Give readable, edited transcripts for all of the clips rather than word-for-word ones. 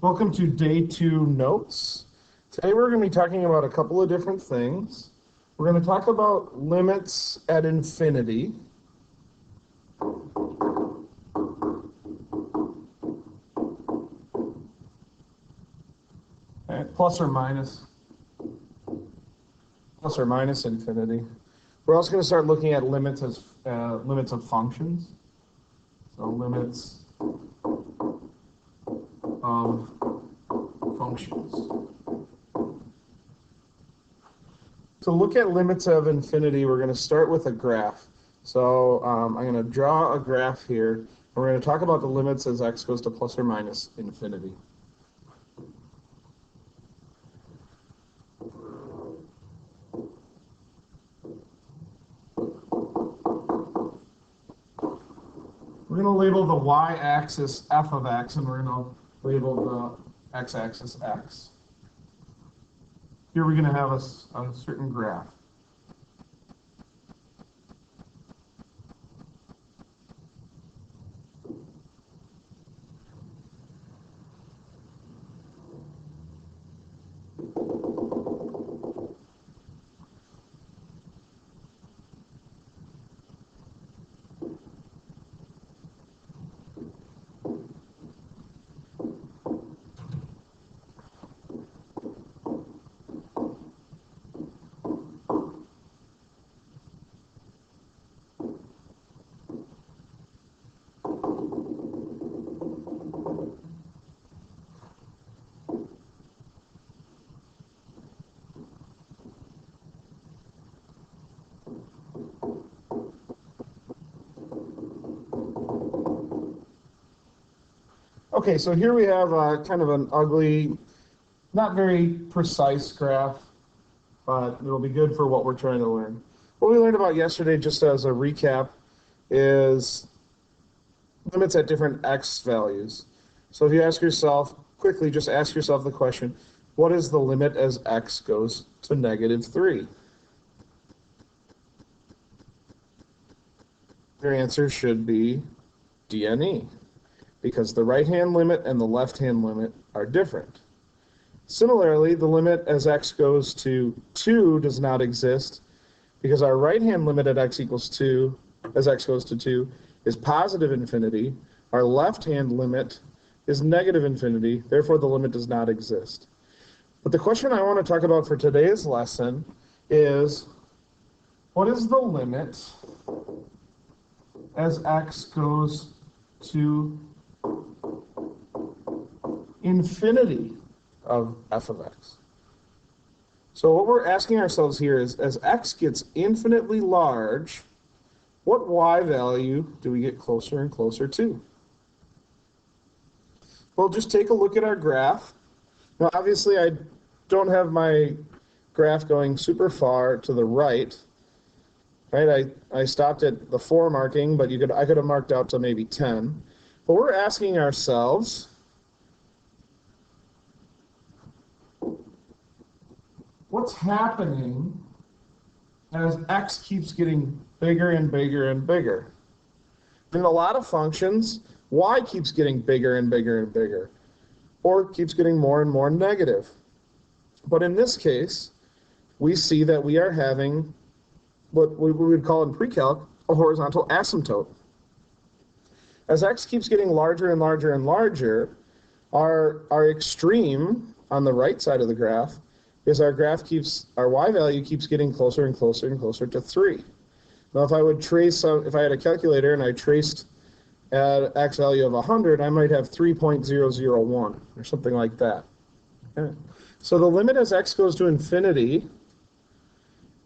Welcome to day 2 notes. Today we're going to be talking about a couple of different things. We're going to talk about limits at infinity. Plus or minus infinity. We're also going to start looking at limits as limits of functions. So limits of functions. To look at limits of infinity, we're going to start with a graph. So I'm going to draw a graph here, and we're going to talk about the limits as x goes to plus or minus infinity. We're going to label the y-axis f of x, and we're going to label the x-axis x. Here we're going to have a certain graph. Okay, so here we have kind of an ugly, not very precise graph, but it'll be good for what we're trying to learn. What we learned about yesterday, just as a recap, is limits at different x values. So if you ask yourself, quickly just ask yourself the question, what is the limit as x goes to -3? Your answer should be DNE, because the right-hand limit and the left-hand limit are different. Similarly, the limit as x goes to 2 does not exist, because our right-hand limit at x equals 2, as x goes to 2, is positive infinity. Our left-hand limit is negative infinity, therefore the limit does not exist. But the question I want to talk about for today's lesson is, what is the limit as x goes to infinity of f of x? So what we're asking ourselves here is, as x gets infinitely large, what y value do we get closer and closer to? Well, just take a look at our graph. Now, obviously, I don't have my graph going super far to the right. Right? I stopped at the 4 marking, but I could have marked out to maybe 10. But we're asking ourselves, what's happening as x keeps getting bigger and bigger and bigger? In a lot of functions, y keeps getting bigger and bigger and bigger, or keeps getting more and more negative. But in this case, we see that we are having what we would call in pre-calc a horizontal asymptote. As x keeps getting larger and larger and larger, our extreme on the right side of the graph is our y value keeps getting closer and closer and closer to 3. Now, if I had a calculator and I traced at x value of 100, I might have 3.001 or something like that. Okay. So the limit as x goes to infinity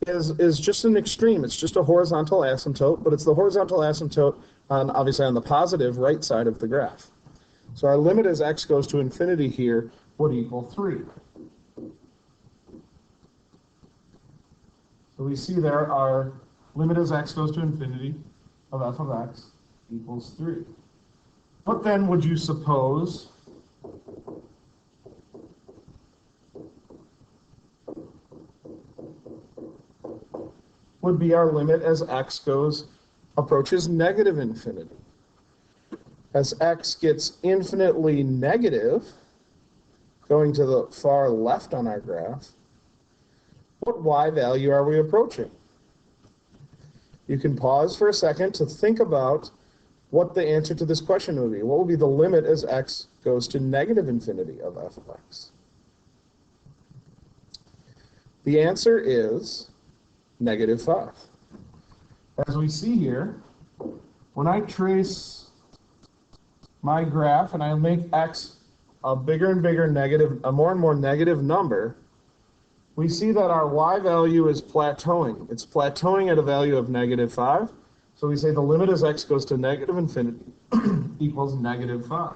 is just an extreme. It's just a horizontal asymptote, but it's the horizontal asymptote obviously on the positive right side of the graph. So our limit as x goes to infinity here would equal 3. So we see there our limit as x goes to infinity of f of x equals 3. What then would you suppose would be our limit as x approaches negative infinity? As x gets infinitely negative, going to the far left on our graph, what y value are we approaching? You can pause for a second to think about what the answer to this question would be. What would be the limit as x goes to negative infinity of f of x? The answer is negative 5. As we see here, when I trace my graph and I make x a bigger and bigger negative, a more and more negative number, we see that our y value is plateauing. It's plateauing at a value of negative 5. So we say the limit as x goes to negative infinity equals negative 5.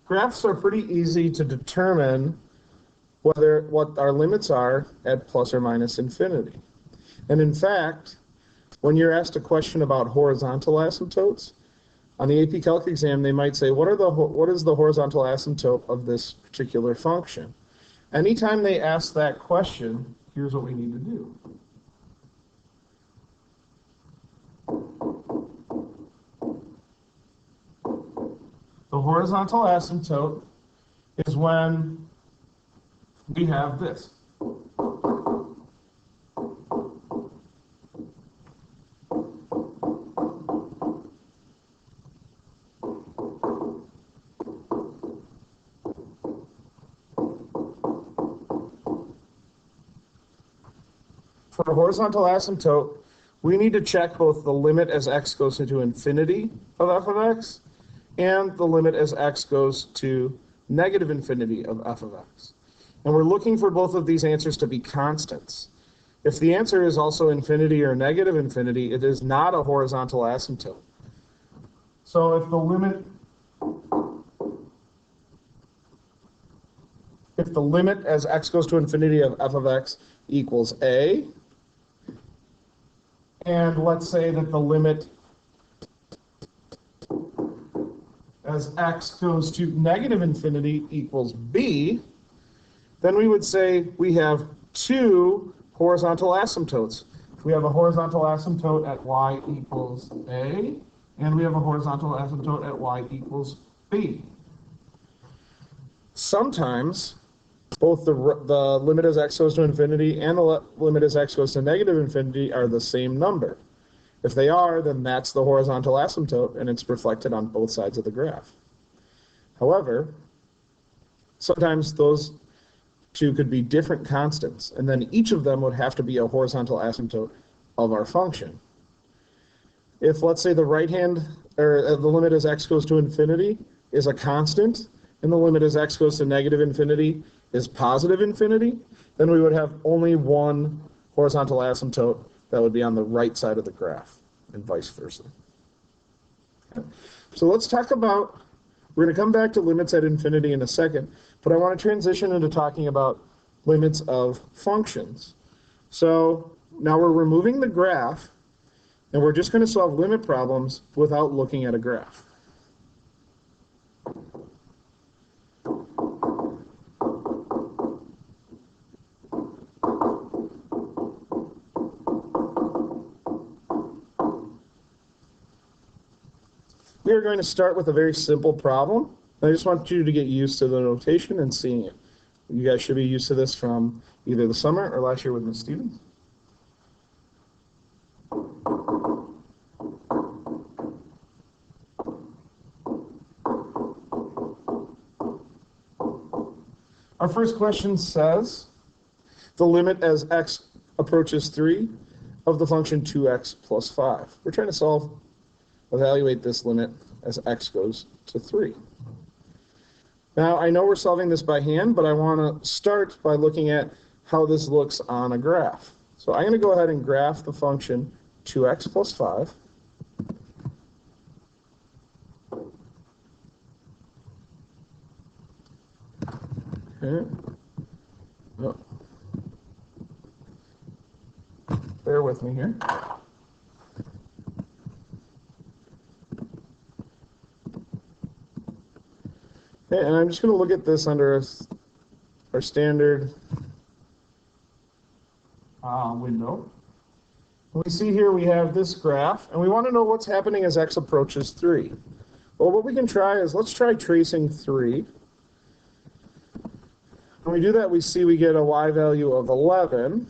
Graphs are pretty easy to determine what our limits are at plus or minus infinity. And in fact, when you're asked a question about horizontal asymptotes, on the AP Calc exam, they might say, what is the horizontal asymptote of this particular function? Anytime they ask that question, here's what we need to do. The horizontal asymptote is when we have this. For a horizontal asymptote, we need to check both the limit as x goes into infinity of f of x and the limit as x goes to negative infinity of f of x. And we're looking for both of these answers to be constants. If the answer is also infinity or negative infinity, it is not a horizontal asymptote. So if the limit as x goes to infinity of f of x equals a, and let's say that the limit as x goes to negative infinity equals b, then we would say we have two horizontal asymptotes. We have a horizontal asymptote at y equals a, and we have a horizontal asymptote at y equals b. Sometimes both the limit as x goes to infinity and the limit as x goes to negative infinity are the same number. If they are, then that's the horizontal asymptote, and it's reflected on both sides of the graph. However, sometimes those two could be different constants, and then each of them would have to be a horizontal asymptote of our function. If, let's say, the limit as x goes to infinity is a constant, and the limit as x goes to negative infinity is positive infinity, then we would have only one horizontal asymptote that would be on the right side of the graph, and vice versa. Okay. So let's talk about, we're going to come back to limits at infinity in a second, but I want to transition into talking about limits of functions. So now we're removing the graph, and we're just going to solve limit problems without looking at a graph. We are going to start with a very simple problem. I just want you to get used to the notation and seeing it. You guys should be used to this from either the summer or last year with Ms. Stevens. Our first question says, the limit as x approaches 3 of the function 2x plus 5. We're trying to evaluate this limit as x goes to 3. Now, I know we're solving this by hand, but I want to start by looking at how this looks on a graph. So I'm going to go ahead and graph the function 2x plus 5. Okay. Oh. Bear with me here. Okay, and I'm just going to look at this under our standard window. We see here we have this graph, and we want to know what's happening as x approaches 3. Well, what we can try is, let's try tracing 3. When we do that, we see we get a y value of 11.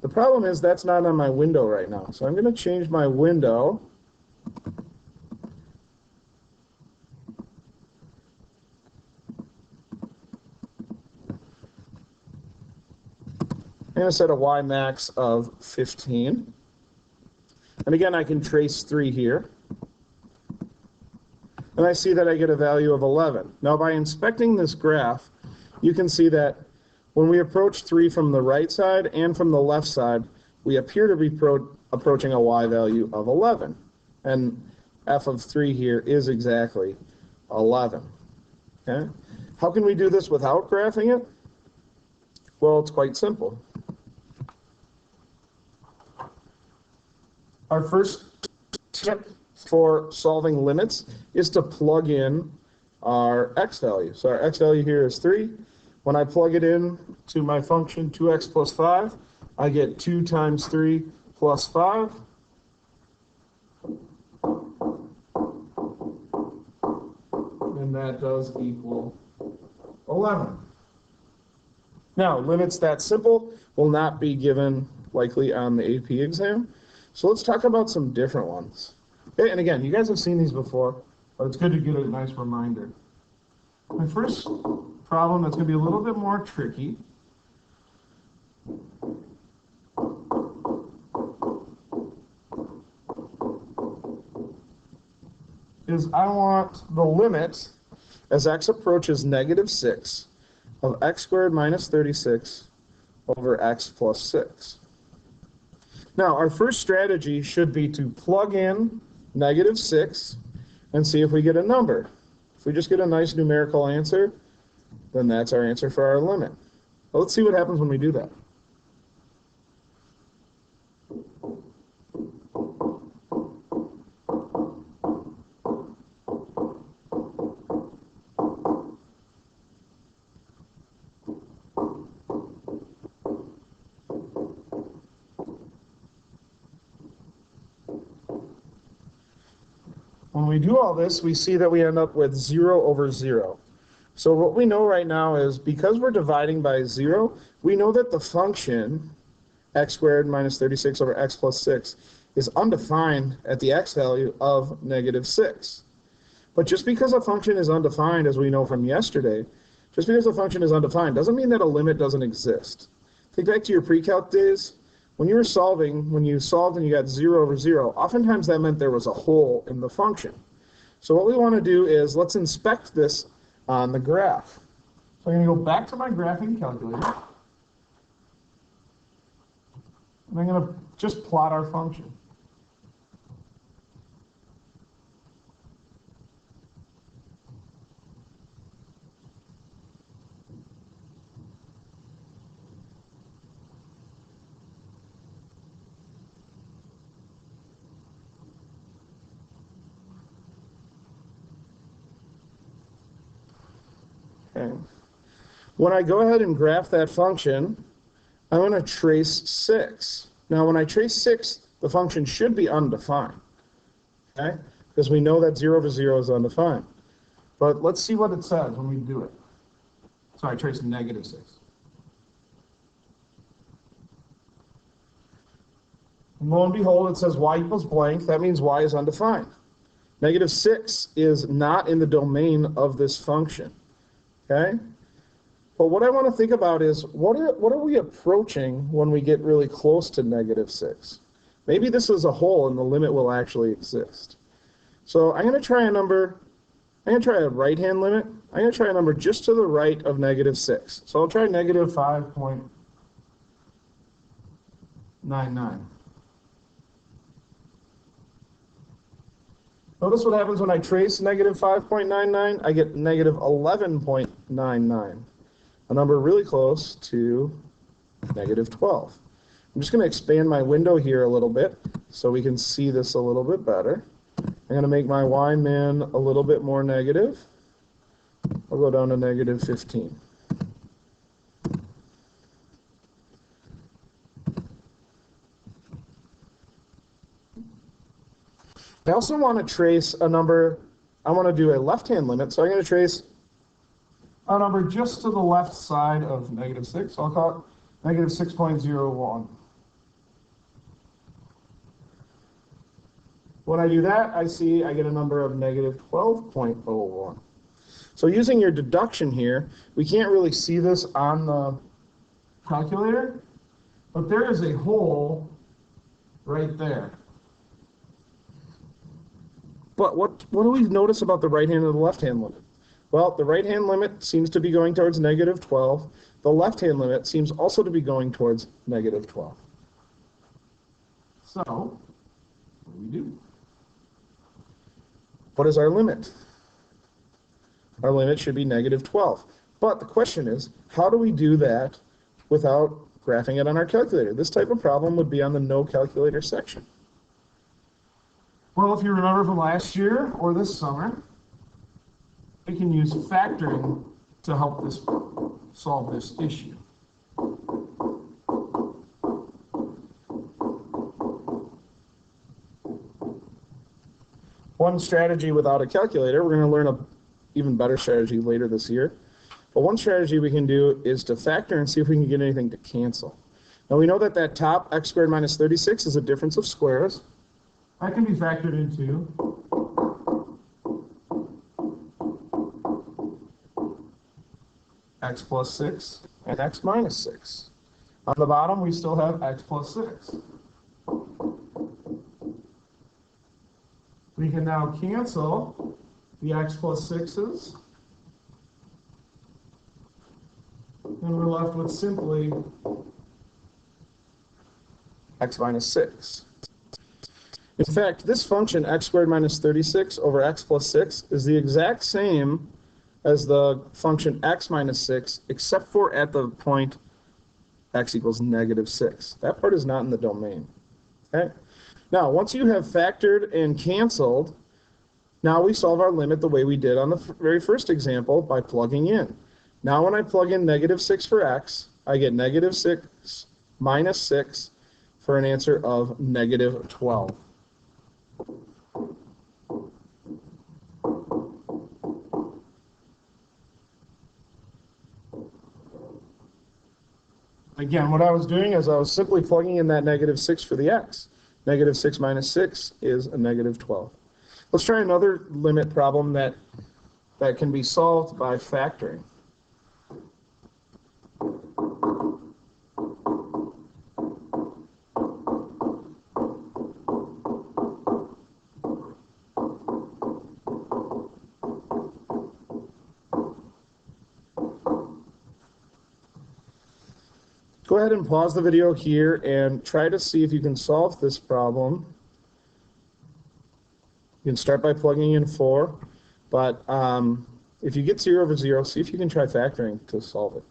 The problem is that's not on my window right now, so I'm going to change my window. I'm going to set a y max of 15. And again, I can trace 3 here. And I see that I get a value of 11. Now, by inspecting this graph, you can see that when we approach 3 from the right side and from the left side, we appear to be approaching a y value of 11. And f of 3 here is exactly 11. Okay? How can we do this without graphing it? Well, it's quite simple. Our first tip for solving limits is to plug in our x value. So our x value here is 3. When I plug it in to my function 2x plus 5, I get 2 times 3 plus 5. And that does equal 11. Now, limits that simple will not be given likely on the AP exam. So let's talk about some different ones. Okay, and again, you guys have seen these before, but it's good to get a nice reminder. My first problem that's going to be a little bit more tricky is I want the limit as x approaches negative 6 of x squared minus 36 over x plus 6. Now, our first strategy should be to plug in negative 6 and see if we get a number. If we just get a nice numerical answer, then that's our answer for our limit. Well, let's see what happens when we do that. When we do all this, we see that we end up with 0 over 0. So what we know right now is because we're dividing by 0, we know that the function x squared minus 36 over x plus 6 is undefined at the x value of negative 6. But just because a function is undefined, as we know from yesterday, just because a function is undefined doesn't mean that a limit doesn't exist. Think back to your pre-calc days. When you solved and you got 0 over 0, oftentimes that meant there was a hole in the function. So what we want to do is let's inspect this on the graph. So I'm going to go back to my graphing calculator. And I'm going to just plot our function. Okay. When I go ahead and graph that function, I'm going to trace 6. Now, when I trace 6, the function should be undefined, okay? Because we know that 0 over 0 is undefined. But let's see what it says when we do it. So I trace negative 6. And lo and behold, it says y equals blank. That means y is undefined. Negative 6 is not in the domain of this function. Okay? But what I want to think about is, what are we approaching when we get really close to negative 6? Maybe this is a hole and the limit will actually exist. So I'm going to try a number, I'm going to try a right-hand limit. I'm going to try a number just to the right of negative 6. So I'll try negative 5.99. Notice what happens when I trace negative 5.99. I get negative 11.99, a number really close to negative 12. I'm just going to expand my window here a little bit so we can see this a little bit better. I'm going to make my y min a little bit more negative. I'll go down to negative 15. I also want to trace a number. I want to do a left-hand limit, so I'm going to trace a number just to the left side of negative 6. So I'll call it negative 6.01. When I do that, I get a number of negative 12.01. So using your deduction here, we can't really see this on the calculator, but there is a hole right there. But what do we notice about the right-hand and the left-hand limit? Well, the right-hand limit seems to be going towards negative 12. The left-hand limit seems also to be going towards negative 12. So, what do we do? What is our limit? Our limit should be negative 12. But the question is, how do we do that without graphing it on our calculator? This type of problem would be on the no calculator section. Well, if you remember from last year or this summer, we can use factoring to help this solve this issue. One strategy without a calculator, we're going to learn an even better strategy later this year. But one strategy we can do is to factor and see if we can get anything to cancel. Now we know that that top x squared minus 36 is a difference of squares. That can be factored into x plus 6 and x minus 6. On the bottom, we still have x plus 6. We can now cancel the x plus 6's, and we're left with simply x minus 6. In fact, this function, x squared minus 36 over x plus 6, is the exact same as the function x minus 6, except for at the point x equals negative 6. That part is not in the domain. Okay? Now, once you have factored and canceled, now we solve our limit the way we did on the very first example by plugging in. Now when I plug in negative 6 for x, I get negative 6 minus 6 for an answer of negative 12. Again, what I was doing is I was simply plugging in that negative 6 for the x. Negative 6 minus 6 is a negative 12. Let's try another limit problem that can be solved by factoring. Go ahead and pause the video here and try to see if you can solve this problem. You can start by plugging in 4, but if you get 0 over 0, see if you can try factoring to solve it.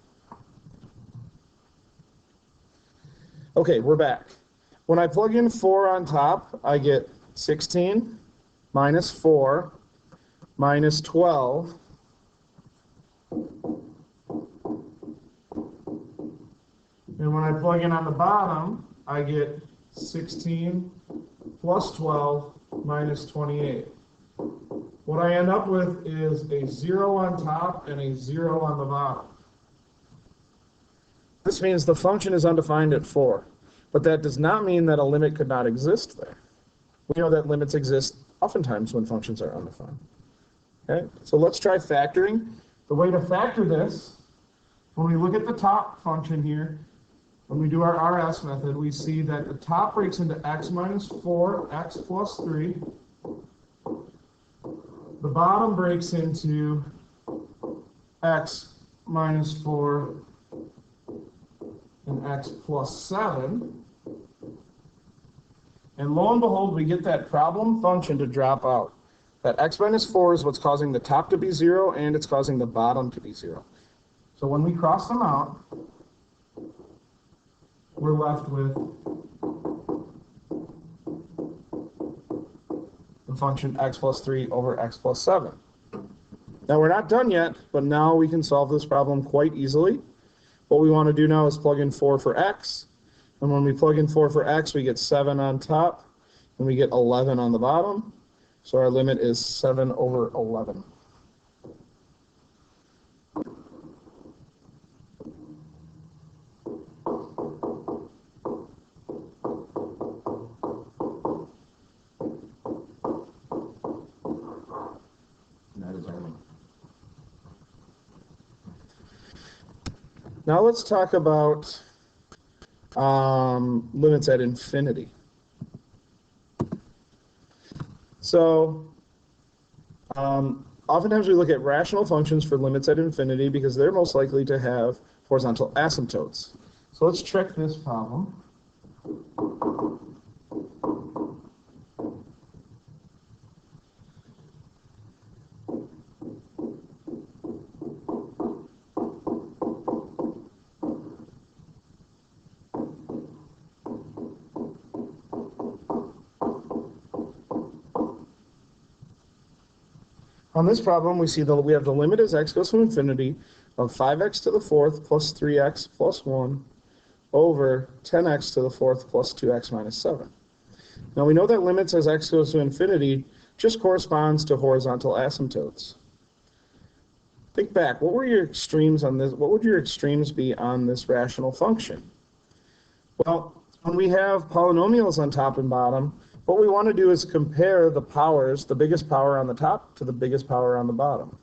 Okay, we're back. When I plug in 4 on top, I get 16 minus 4 minus 12 and when I plug in on the bottom, I get 16 plus 12 minus 28. What I end up with is a 0 on top and a 0 on the bottom. This means the function is undefined at 4, but that does not mean that a limit could not exist there. We know that limits exist oftentimes when functions are undefined. Okay, so let's try factoring. The way to factor this, when we look at the top function here, when we do our RS method, we see that the top breaks into x minus 4, x plus 3. The bottom breaks into x minus 4 and x plus 7. And lo and behold, we get that problem function to drop out. That x minus 4 is what's causing the top to be 0, and it's causing the bottom to be 0. So when we cross them out, we're left with the function x plus 3 over x plus 7. Now we're not done yet, but now we can solve this problem quite easily. What we want to do now is plug in 4 for x, and when we plug in 4 for x, we get 7 on top, and we get 11 on the bottom. So our limit is 7 over 11. That is our limit. Now let's talk about limits at infinity. So oftentimes we look at rational functions for limits at infinity because they're most likely to have horizontal asymptotes. So let's check this problem. On this problem, we see that we have the limit as x goes to infinity of 5x to the fourth plus 3x plus 1 over 10x to the fourth plus 2x minus 7. Now we know that limits as x goes to infinity just corresponds to horizontal asymptotes. Think back, what were your extremes on this? What would your extremes be on this rational function? Well, when we have polynomials on top and bottom, what we want to do is compare the powers, the biggest power on the top to the biggest power on the bottom.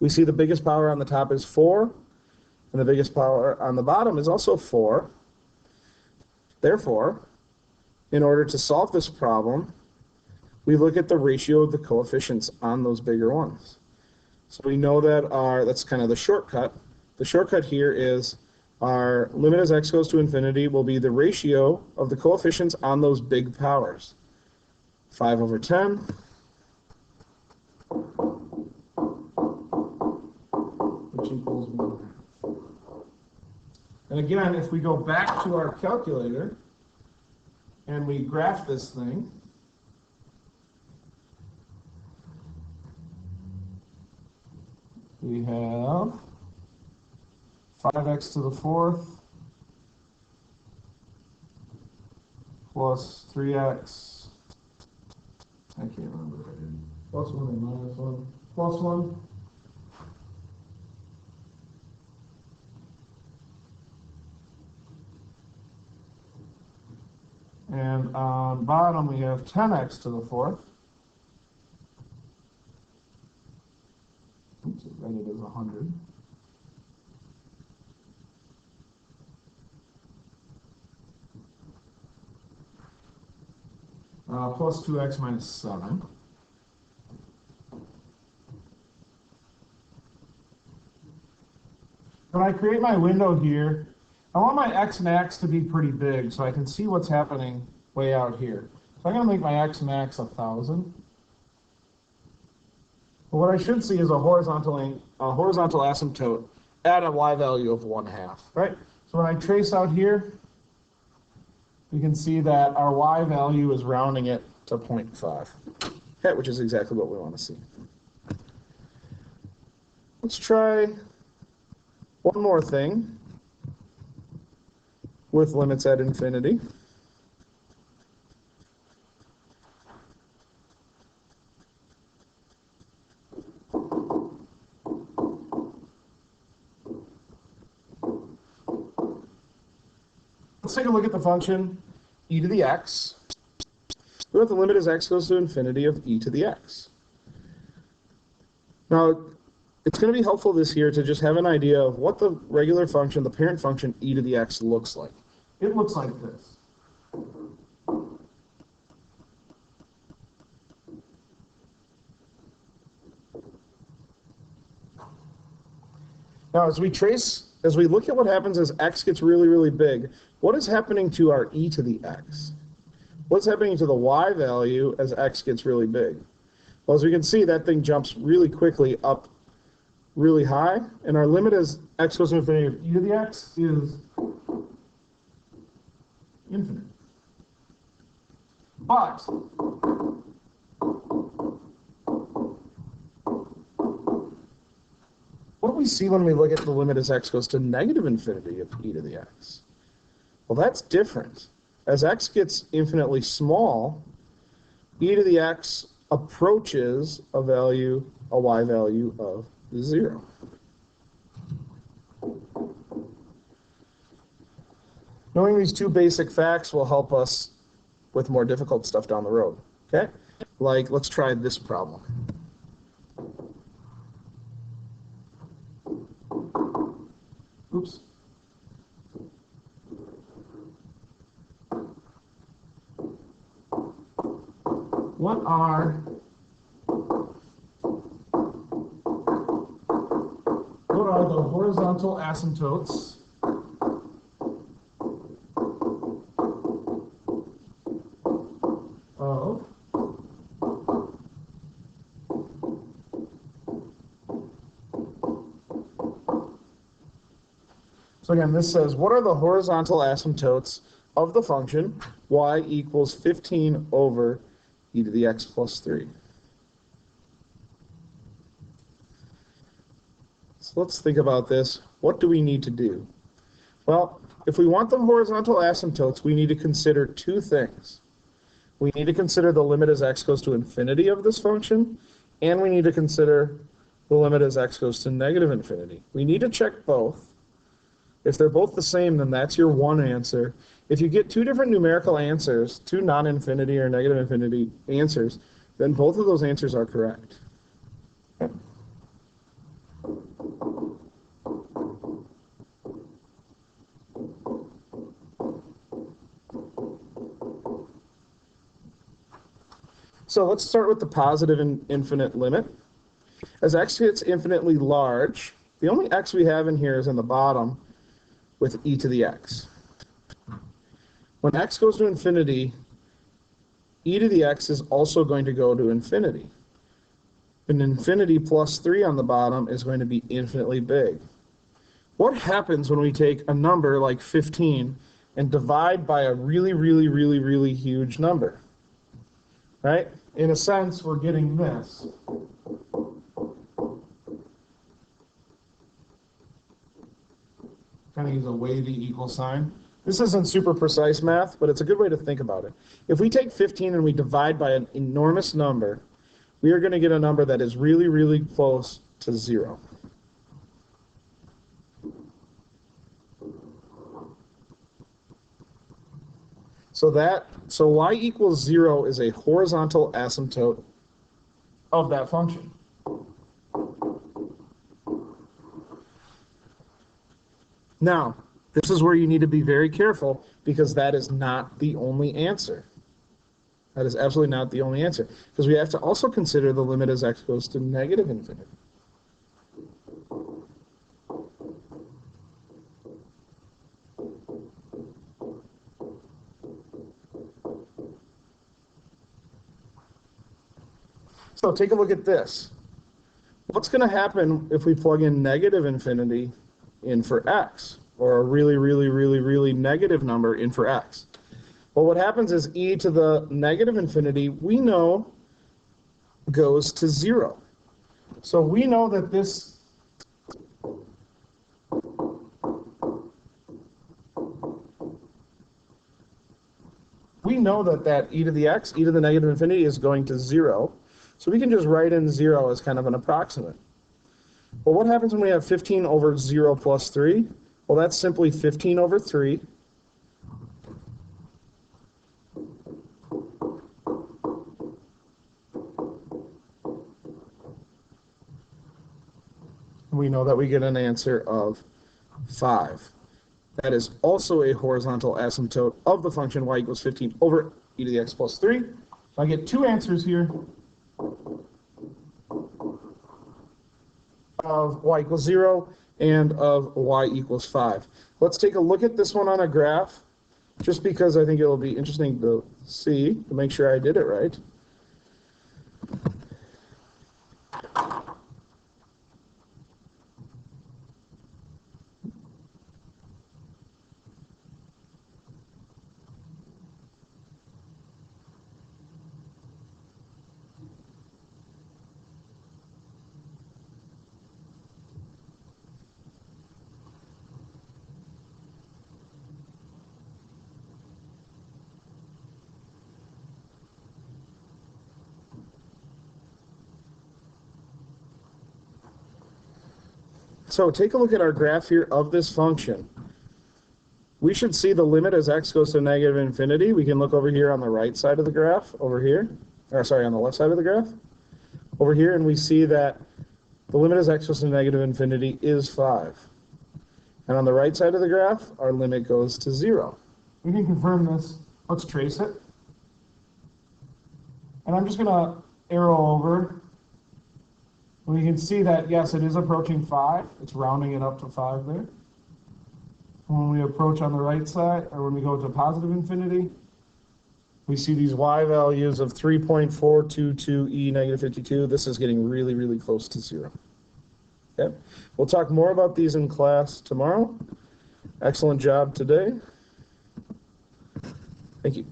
We see the biggest power on the top is 4, and the biggest power on the bottom is also 4. Therefore, in order to solve this problem, we look at the ratio of the coefficients on those bigger ones. So we know that that's kind of the shortcut. The shortcut here is our limit as x goes to infinity will be the ratio of the coefficients on those big powers. 5 over 10, which equals 1. And again, if we go back to our calculator and we graph this thing, we have 5x to the fourth plus 3x, I can't remember if I did, plus 1 and minus 1, plus 1. And on bottom we have 10x to the fourth. Oops, I read it as 100. Plus 2x minus 7. When I create my window here, I want my x max to be pretty big so I can see what's happening way out here. So I'm going to make my x max 1,000. But what I should see is a horizontal asymptote at a y value of 1/2, right? So when I trace out here, we can see that our y value is rounding it to 0.5, which is exactly what we want to see. Let's try one more thing with limits at infinity. Let's take a look at the function e to the x. We want the limit as x goes to infinity of e to the x. Now, it's going to be helpful this year to just have an idea of what the regular function, the parent function e to the x looks like. It looks like this. Now, as we look at what happens as x gets really, really big, what is happening to our e to the x? What's happening to the y value as x gets really big? Well, as we can see, that thing jumps really quickly up really high, and our limit as x goes to infinity of e to the x is infinite. But what do we see when we look at the limit as x goes to negative infinity of e to the x? Well, that's different. As x gets infinitely small, e to the x approaches a y value of 0. Knowing these two basic facts will help us with more difficult stuff down the road. Okay? Like, let's try this problem. Oops. What are the horizontal asymptotes of So again, this says, what are the horizontal asymptotes of the function y equals 15 over e to the x plus 3? So let's think about this. What do we need to do? Well, if we want the horizontal asymptotes, we need to consider two things. We need to consider the limit as x goes to infinity of this function, and we need to consider the limit as x goes to negative infinity. We need to check both. If they're both the same, then that's your one answer. If you get two different numerical answers, two non-infinity or negative infinity answers, then both of those answers are correct. So let's start with the positive and infinite limit. As x gets infinitely large, the only x we have in here is in the bottom with e to the x. When x goes to infinity, e to the x is also going to go to infinity. And infinity plus 3 on the bottom is going to be infinitely big. What happens when we take a number like 15 and divide by a really, really, really, really huge number? Right? In a sense, we're getting this. Kind of use a wavy equal sign. This isn't super precise math, but it's a good way to think about it. If we take 15 and we divide by an enormous number, we are going to get a number that is really, really close to 0. So y equals 0 is a horizontal asymptote of that function. Now, this is where you need to be very careful, because that is not the only answer. That is absolutely not the only answer, because we have to also consider the limit as x goes to negative infinity. So take a look at this. What's going to happen if we plug in negative infinity in for x, or a really, really, really, really negative number in for x? Well, what happens is e to the negative infinity, we know, goes to 0. So we know that this that e to the x, e to the negative infinity, is going to 0. So we can just write in 0 as kind of an approximate. Well, what happens when we have 15 over 0 plus 3? Well, that's simply 15 over 3. We know that we get an answer of 5. That is also a horizontal asymptote of the function y equals 15 over e to the x plus 3. So I get two answers here of y equals 0 and of y equals 5. Let's take a look at this one on a graph, just because I think it will be interesting to see, to make sure I did it right. So take a look at our graph here of this function. We should see the limit as x goes to negative infinity. We can look over here on the right side of the graph, over here, or sorry, on the left side of the graph, over here, and we see that the limit as x goes to negative infinity is 5. And on the right side of the graph, our limit goes to 0. We can confirm this. Let's trace it. And I'm just going to arrow over. We can see that, yes, it is approaching 5. It's rounding it up to 5 there. When we approach on the right side, or when we go to positive infinity, we see these y values of 3.422 e negative 52. This is getting really, really close to 0. Okay? We'll talk more about these in class tomorrow. Excellent job today. Thank you.